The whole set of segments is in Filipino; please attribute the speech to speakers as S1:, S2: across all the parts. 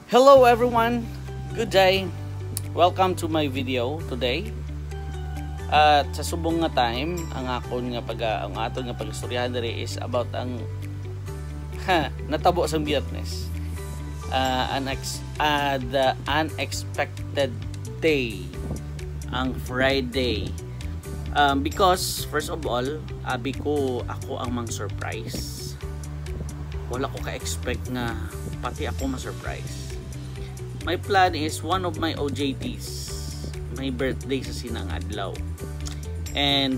S1: Hello everyone, good day. Welcome to my video today. At sa subong nga time, ang aton nga pagistoryahan diri is about ang natabo sang Biyernes. The unexpected day, ang Friday. Because first of all, ako ang mang surprise. Wala ko ka-expect nga pati ako ma-surprise. My plan is one of my OJTs, my birthday sa sinang adlaw. And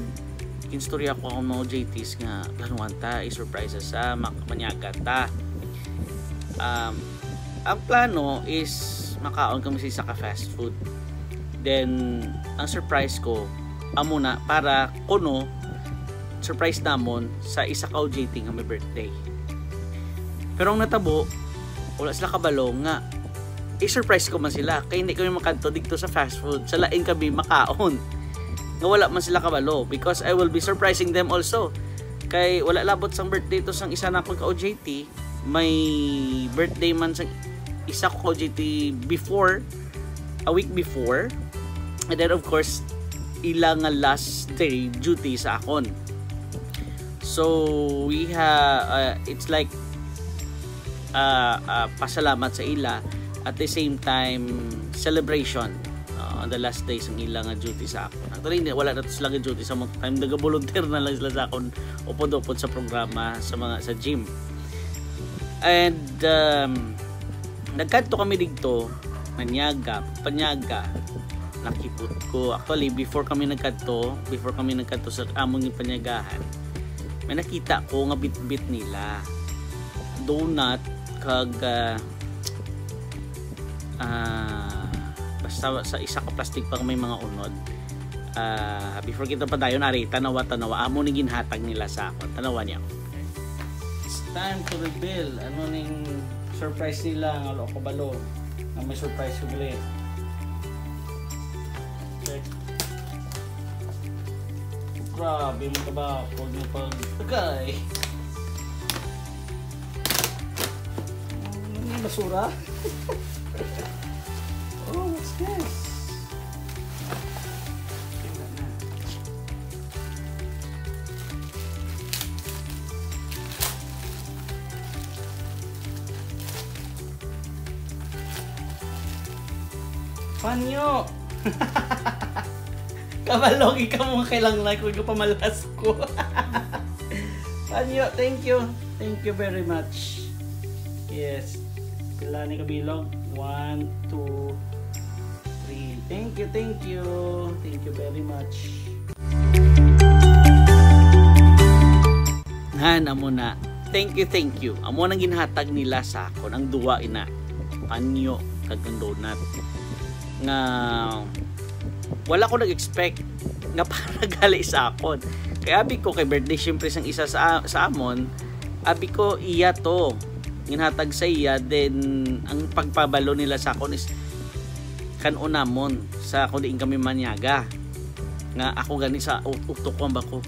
S1: kinstorya ko ang mga OJTs nga planuhan ta i-surprise sa manyaga ta. Ang plano is makaon kami sa fast food. Then ang surprise ko amo na para kuno surprise namon sa isa ka OJT nga may birthday. Pero ang natabo, wala sila kabalo nga i-surprise ko man sila kaya hindi kami makanto dito sa fast food, sa lain kami makaon nga wala man sila kabalo, because I will be surprising them also kay wala labot sang birthday to sang isa na akong ka-OJT. May birthday man sang isa ko ka-OJT before, a week before, and then of course ilang nga last day duty sa akon. So we have it's like pasalamat sa ila, at the same time celebration on the last days ng ilang duty sa ako. Actually wala na to sila duty sa mga time, nag-volunteer na lang sila sa akon upod-upod sa programa sa gym. And nagkanto kami dito panyaga nakipot ko. Actually before kami nagkanto sa among panyagahan, may nakita ko nga bit nila donut kag basta sa isa ka plastic pang may mga unod. Before kita pa dayon ari tanawa amo ni ginhatag nila sa akon. Tanawa niya. It's time to reveal ano ning surprise nila nga ko balo na may surprise ko gali. Okay. Grabe mo ka ba pag tagay. Basura. Oh, what's this? Panyo. Kabalogi ka mo kailang like ko pamalas ko. Panyo, thank you. Thank you very much. Yes. Pila ni kabilog? 1, 2, 3. Thank you very much. Amo na. Thank you. Amo nang ginhatag nila sa akon ang duwa ina. Panyo kag donut. Nga wala ko nag-expect nga para gali sa akon. Kaya abi ko kay birthday syempre sang isa sa amon, abi ko iya to. Ginhatag sa iya, then ang pagpabalo nila sa akon is kanunamon sa kundi kami manyaga nga ako gani sa utok ko bako.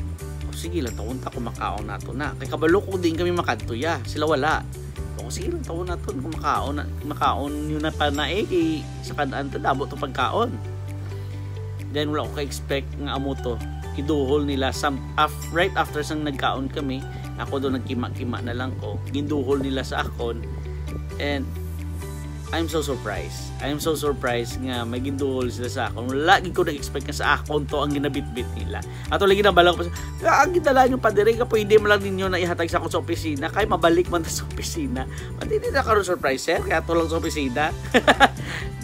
S1: Sige lang taon ta ko makaon nato na kay kabalo ko din kami makadtuya sila wala. Sige lang taon nato kung makaon yun na pa na sa kadaan ta dabo to pagkaon. Then wala ko ka-expect nga amo to iduhol nila right after sang nagkaon kami. Ako doon nagkima-kima na lang ko. Ginduhol nila sa akon. And I'm so surprised nga may ginduhol sila sa akon. Lagi ko nag-expect nga sa akon to ang ginabit-bit nila. Ato lagi na balang ko sa ang gitala nyo pa dire ka pwede mo lang ninyo na ihatag sa akon sa opisina kay mabalik man ta sa opisina. Pati hindi na karon surprise sir kaya to lang sa opisina.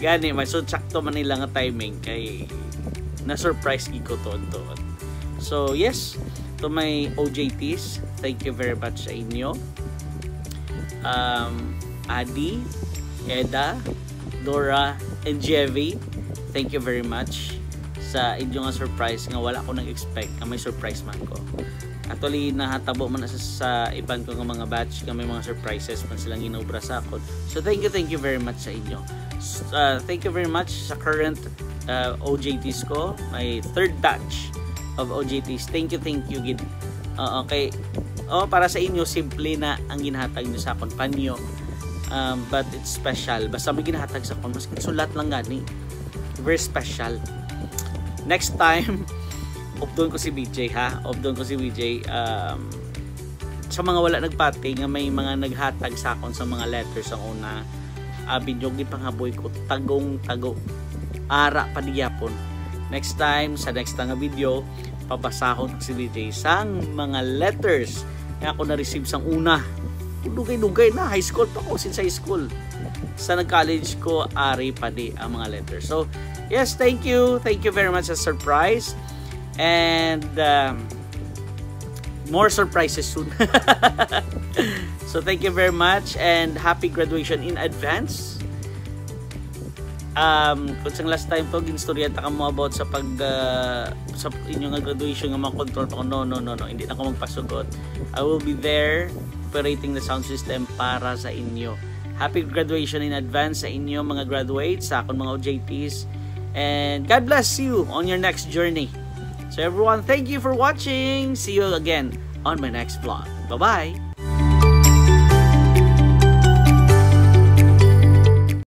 S1: Gani may so sakto man nila nga timing kay na surprise ko to. So yes, to my OJTs, thank you very much sa inyo. Adi, Eda, Dora, and Jevy, thank you very much sa inyong surprise nga wala ko nag-expect nga may surprise man ko. Actually nahatabo man sa iban ko nga mga batch nga may mga surprises man silang ginobra sa akon. So thank you very much sa inyo. Thank you very much sa current OJTs ko, my third batch of OJTs. Thank you gid. Okay. Para sa inyo simple na ang ginhatag niyo sa akon panyo But it's special. Basta may ginahatag sa kon, mas sulat lang gani. Very special. Next time, updoon ko si BJ ha. Updoon ko si BJ. Sa mga wala nagpati nga may mga naghatag sa akon sa mga letters ang una. Binyog ni pangaboy ko tagong tago. Ara pa niyapon. Next time, sa next nga video, papasahon ko si BJ sang mga letters nga ako na-receive sang una. Dugay-dugay na. High school pa ko since high school. Sa nag-college ko, ari pa di ang mga letters. So, yes, thank you. Thank you very much as surprise. And more surprises soon. So, thank you very much and happy graduation in advance. Kung sang last time to, ginstorya ta ka mo about sa sa inyong graduation nga ma-control pa ko. No. Hindi na ako magpasugot. I will be there operating the sound system para sa inyo. Happy graduation in advance sa inyo mga graduates, sa akong mga OJTs. And God bless you on your next journey. So everyone, thank you for watching. See you again on my next vlog. Bye-bye.